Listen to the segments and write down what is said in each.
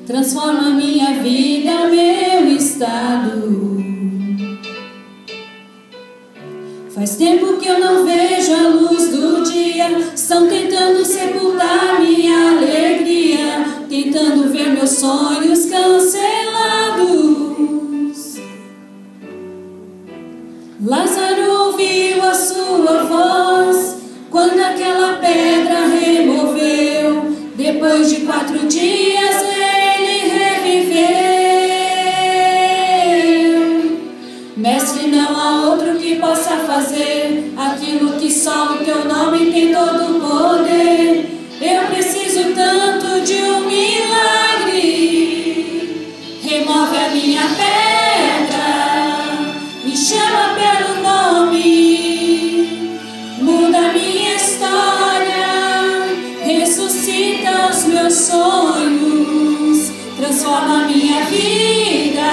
transforma minha vida, meu estado. Faz tempo que eu não vejo a luz do dia, estão tentando sepultar minha alegria, tentando ver meus sonhos cancelados. Lázaro ouviu a sua voz quando aquela pedra removeu. Depois de 4 dias ele reviveu. Mestre, não há outro que possa fazer aquilo que só o teu nome tem todo o poder. Eu preciso tanto de um milagre. Remove a minha pedra, me chama pelo nome, muda minha história, ressuscita os meus sonhos, transforma minha vida,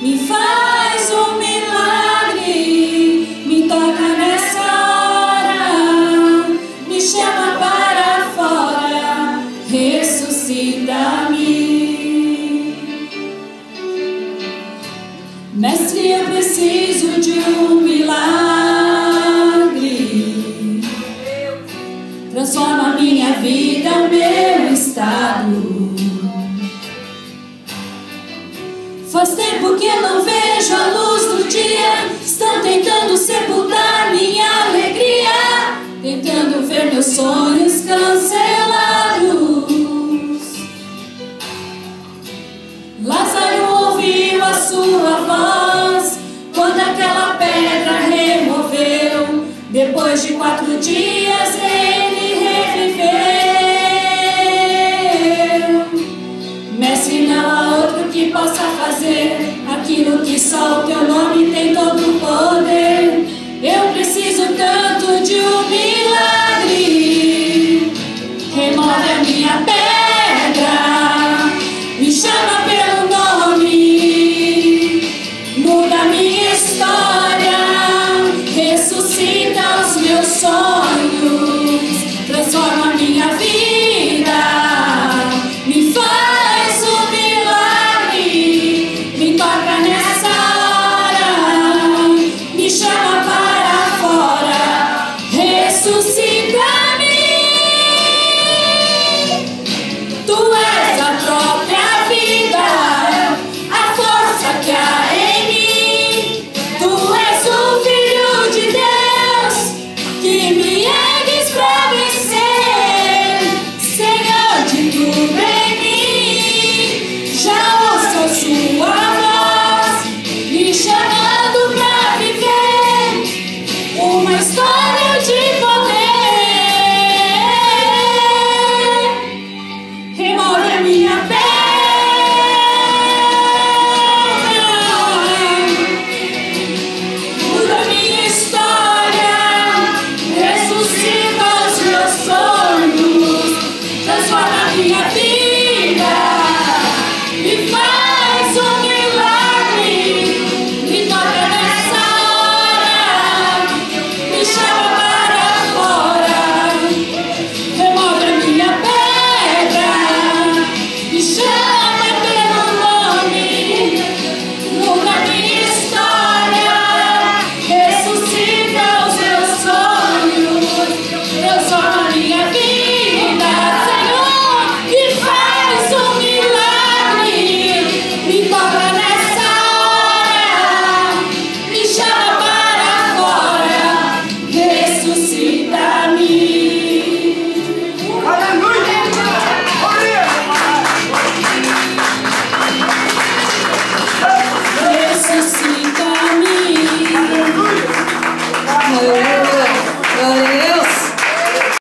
me faz um milagre, me toca nessa hora, me chama para fora, ressuscita-me. Mestre, eu preciso de um milagre, transforma minha vida, o meu estado. Faz tempo que eu não vejo a luz do dia, estão tentando sepultar minha alegria, tentando ver meus sonhos cancelados. Lázaro ouviu a sua voz quando aquela pedra removeu. Depois de 4 dias ele reviveu. Mestre, não há outro que possa fazer aquilo que só o teu nome tem todo o poder. Eu preciso tanto de um milagre. Remove a minha pedra,